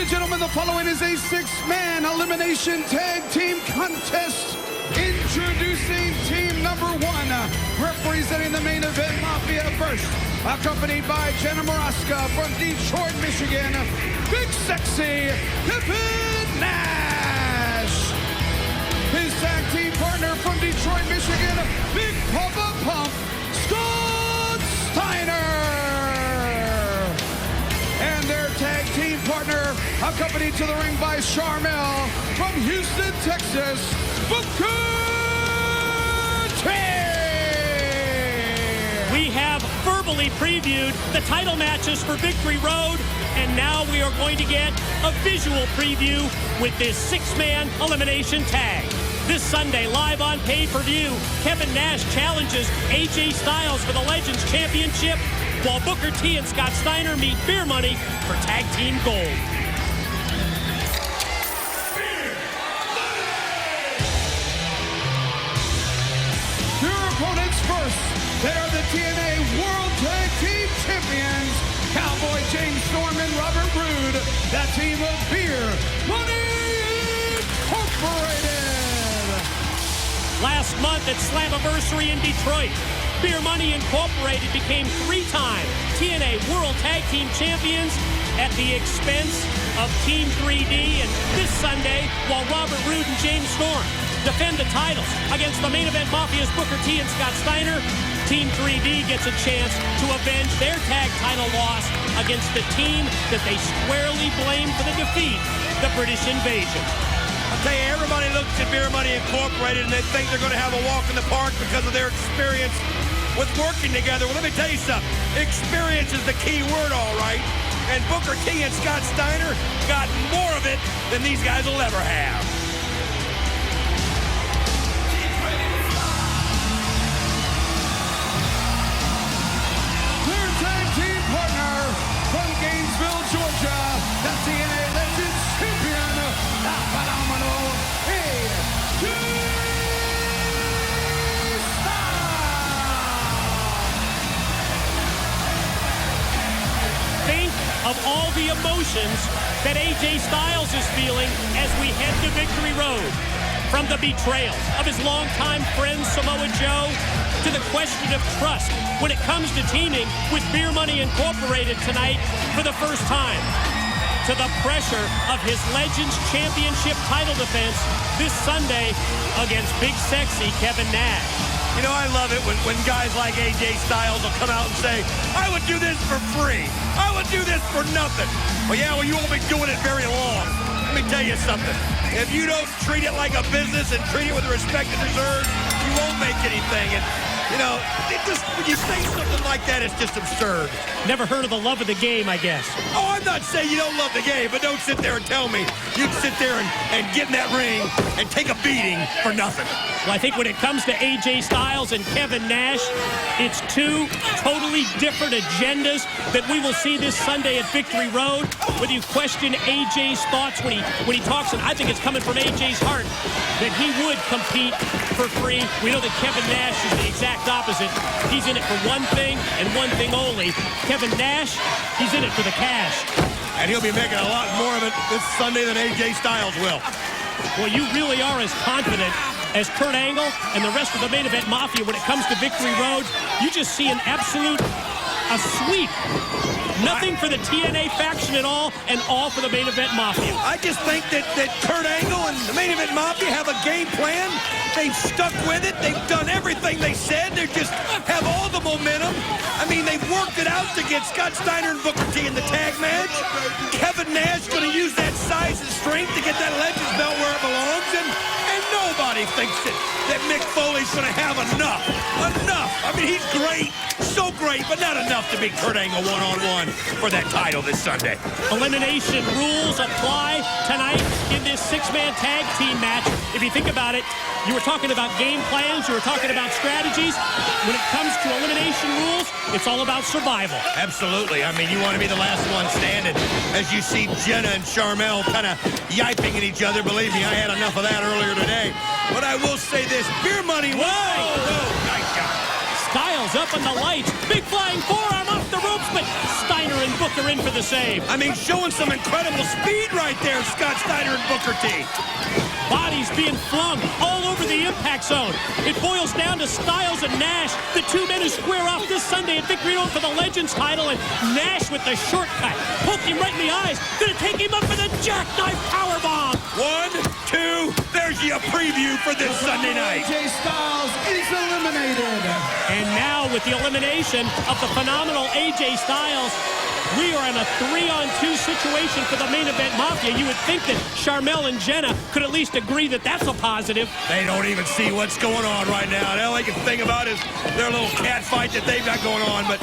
gentlemen, the following is a six-man elimination tag team contest. Introducing team number one, representing the main event Mafia first, accompanied by Jenna Maraska from Detroit, Michigan, Big Sexy Kevin Nash. His tag team partner from Detroit, Michigan, Big Papa Pump, Scott Steiner. And their tag team partner, accompanied to the ring by Sharmell from Houston, Texas, Booker T. We have verbally previewed the title matches for Victory Road, and now we are going to get a visual preview with this six-man elimination tag. This Sunday, live on pay-per-view, Kevin Nash challenges AJ Styles for the Legends Championship, while Booker T and Scott Steiner meet Beer Money for Tag Team Gold. Your opponents first, they are the TNA World Tag Team Champions, Cowboy James Storm and Robert Roode, that team of Beer Money Incorporated. Last month at Slammiversary in Detroit, Beer Money Incorporated became three-time TNA World Tag Team Champions at the expense of Team 3D. And this Sunday, while Robert Roode and James Storm defend the titles against the main event Mafia's Booker T and Scott Steiner, Team 3D gets a chance to avenge their tag title loss against the team that they squarely blame for the defeat, the British Invasion. I'll tell you, everybody looks at Beer Money Incorporated and they think they're going to have a walk in the park because of their experience with working together. Well, let me tell you something. Experience is the key word, all right. And Booker T and Scott Steiner got more of it than these guys will ever have. Their tag team partner from Gainesville, Georgia, the TNA Legends Champion, the phenomenal AJ Styles. Think of all the emotions that AJ Styles is feeling as we head to Victory Road. From the betrayal of his longtime friend Samoa Joe to the question of trust when it comes to teaming with Beer Money Incorporated tonight for the first time, to the pressure of his Legends Championship title defense this Sunday against Big Sexy Kevin Nash. You know, I love it when guys like AJ Styles will come out and say, I would do this for free. I would do this for nothing. Well, yeah, well, you won't be doing it very long. Let me tell you something. If you don't treat it like a business and treat it with the respect it deserves, you won't make anything. And, you know, when you say something like that, it's just absurd. Never heard of the love of the game, I guess. Oh, I'm not saying you don't love the game, but don't sit there and tell me you'd sit there and get in that ring and take a beating for nothing. Well, I think when it comes to AJ Styles and Kevin Nash, it's two totally different agendas that we will see this Sunday at Victory Road. Whether you question AJ's thoughts when he talks, and I think it's coming from AJ's heart, that he would compete for free. We know that Kevin Nash is the exact opposite. He's in it for one thing and one thing only. Kevin Nash, he's in it for the cash. And he'll be making a lot more of it this Sunday than AJ Styles will. Well, you really are as confident as Kurt Angle and the rest of the main event Mafia when it comes to Victory Road. You just see an absolute sweep. Nothing for the TNA faction at all, and all for the main event Mafia. I just think that Kurt Angle and the main event Mafia have a game plan. They've stuck with it. They've done everything they said. They just have all the momentum. I mean, they've worked it out to get Scott Steiner and Booker T in the tag match. Kevin Nash going to use that size and strength to get that Legends belt where it belongs. And nobody thinks that Mick Foley's going to have enough. Enough. I mean, he's great. So great, but not enough to beat Kurt Angle one-on-one for that title this Sunday. Elimination rules apply tonight in this six-man tag team match. If you think about it, you were talking about game plans, you were talking about strategies. When it comes to elimination rules, it's all about survival. Absolutely. I mean, you want to be the last one standing. As you see Jenna and Sharmell kind of yiping at each other, believe me, I had enough of that earlier today. But I will say this, Beer Money, whoa, nice shot. Styles up in the lights, big flying forearm off the ropes, but Steiner and Booker in for the save. I mean, showing some incredible speed right there, Scott Steiner and Booker T. Bodies being flung all over the impact zone. It boils down to Styles and Nash, the two men who square off this Sunday at Victory Road for the Legends title, and Nash with the shortcut. Poked him right in the eyes. Gonna take him up for the jackknife powerbomb. 1, 2, there's your preview for this Sunday night. AJ Styles is eliminated. And now with the elimination of the phenomenal AJ Styles, we are in a 3-on-2 situation for the main event Mafia. You would think that Sharmell and Jenna could at least agree that that's a positive. They don't even see what's going on right now. All they can think about is their little cat fight that they've got going on. But,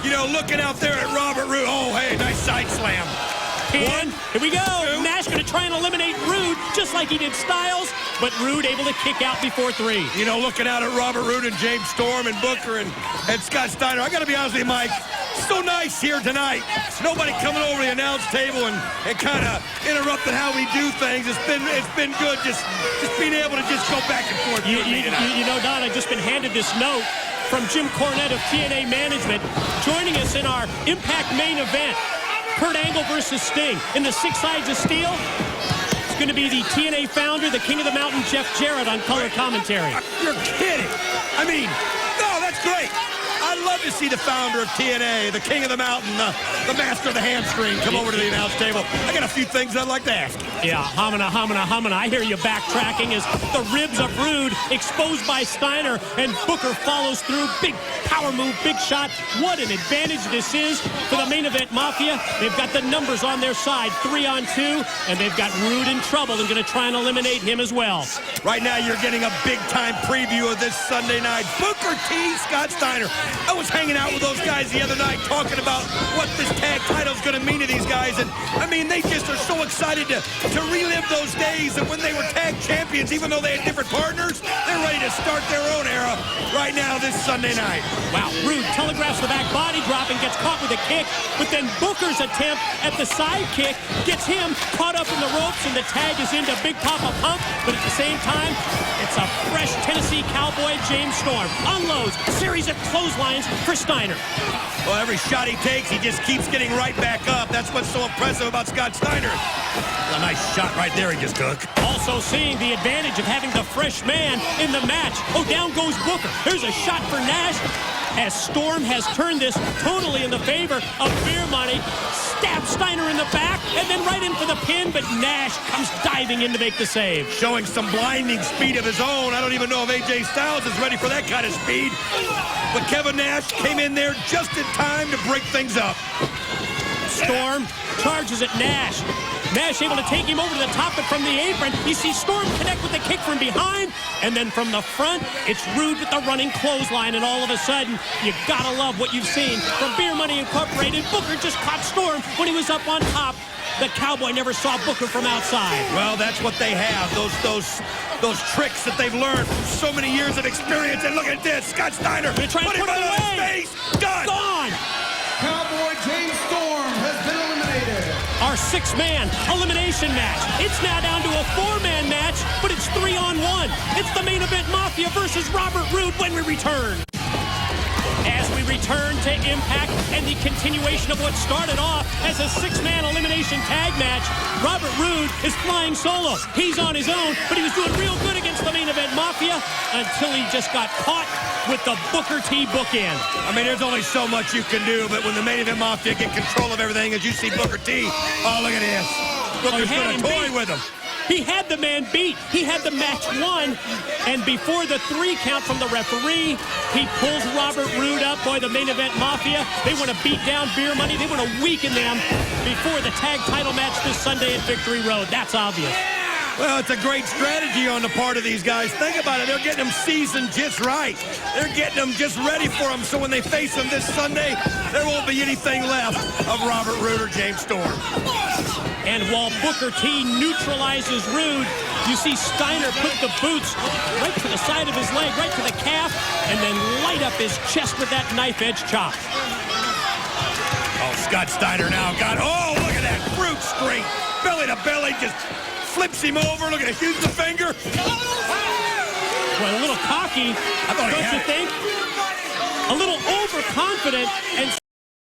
you know, looking out there at Robert Roode, oh, hey, nice side slam. And here we go. Two. Nash going to try and eliminate Roode just like he did Styles, but Roode able to kick out before 3. You know, looking out at Robert Roode and James Storm and Booker and Scott Steiner, I got to be honest with you, Mike, so nice here tonight. Nobody coming over the announce table and kind of interrupting how we do things. It's been good just being able to just go back and forth. You know, Don, I've just been handed this note from Jim Cornette of TNA Management, joining us in our Impact main event. Kurt Angle versus Sting. In the 6 sides of steel, it's going to be the TNA founder, the King of the Mountain, Jeff Jarrett, on color commentary. You're kidding. I mean, no, that's great. I'd love to see the founder of TNA, the King of the Mountain, the master of the hamstring, come over to the announce table. I got a few things I'd like to ask. Yeah, homina, homina, homina. I hear you backtracking as the ribs of Roode exposed by Steiner, and Booker follows through. Big power move, big shot. What an advantage this is for the main event Mafia. They've got the numbers on their side, 3-on-2, and they've got Roode in trouble and going to try and eliminate him as well. Right now, you're getting a big-time preview of this Sunday night. Booker T, Scott Steiner. I was hanging out with those guys the other night talking about what this tag title is going to mean to these guys. And, I mean, they just are so excited to relive those days that when they were tag champions, even though they had different partners, they're ready to start their own era right now this Sunday night. Wow, Roode telegraphs the back body drop and gets caught with a kick, but then Booker's attempt at the side kick gets him caught up in the ropes, and the tag is into Big Papa Pump, but at the same time, it's a fresh Tennessee Cowboy, James Storm. Unloads, a series of clotheslines for Steiner. Well, every shot he takes, he just keeps getting right back up. That's what's so impressive about Scott Steiner. A nice shot right there he just took. Also seeing the advantage of having the fresh man in the match. Oh, down goes Booker. Here's a shot for Nash as Storm has turned this totally in the favor of Beer Money. Stabs Steiner in the back and then right in for the pin, but Nash comes diving in to make the save. Showing some blinding speed of his own. I don't even know if AJ Styles is ready for that kind of speed. But Kevin Nash came in there just in time to break things up. Storm charges at Nash. Nash able to take him over to the top, but from the apron, you see Storm connect with the kick from behind, and then from the front, it's Roode with the running clothesline, and all of a sudden, you gotta love what you've seen from Beer Money Incorporated. Booker just caught Storm when he was up on top. The Cowboy never saw Booker from outside. Well, that's what they have, those tricks that they've learned from so many years of experience. And look at this, Scott Steiner, They're trying to put him it on his away. face. Done. Gone. Cowboy James Storm has been eliminated. Our 6-man elimination match. It's now down to a 4-man match, but it's 3-on-1. It's the main event Mafia versus Robert Roode when we return. As we return to Impact and the continuation of what started off as a 6-man elimination tag match, Robert Roode is flying solo. He's on his own, but he was doing real good against the main event Mafia until he just got caught with the Booker T bookend. I mean, there's only so much you can do, but when the main event Mafia get control of everything, as you see Booker T, oh, look at this. Booker's going to toy with him. He had the man beat. He had the match won. And before the 3 count from the referee, he pulls Robert Roode up. Boy, the main event Mafia, they want to beat down Beer Money. They want to weaken them before the tag title match this Sunday at Victory Road. That's obvious. Well, it's a great strategy on the part of these guys. Think about it. They're getting them seasoned just right. They're getting them just ready for them, so when they face them this Sunday, there won't be anything left of Robert Roode or James Storm. And while Booker T neutralizes Roode, you see Steiner put the boots right to the side of his leg, right to the calf, and then light up his chest with that knife-edge chop. Oh, Scott Steiner now got, oh, look at that brute straight. Belly to belly, just flips him over. Look at it, use the finger. Well, a little cocky, don't you think? A little overconfident, and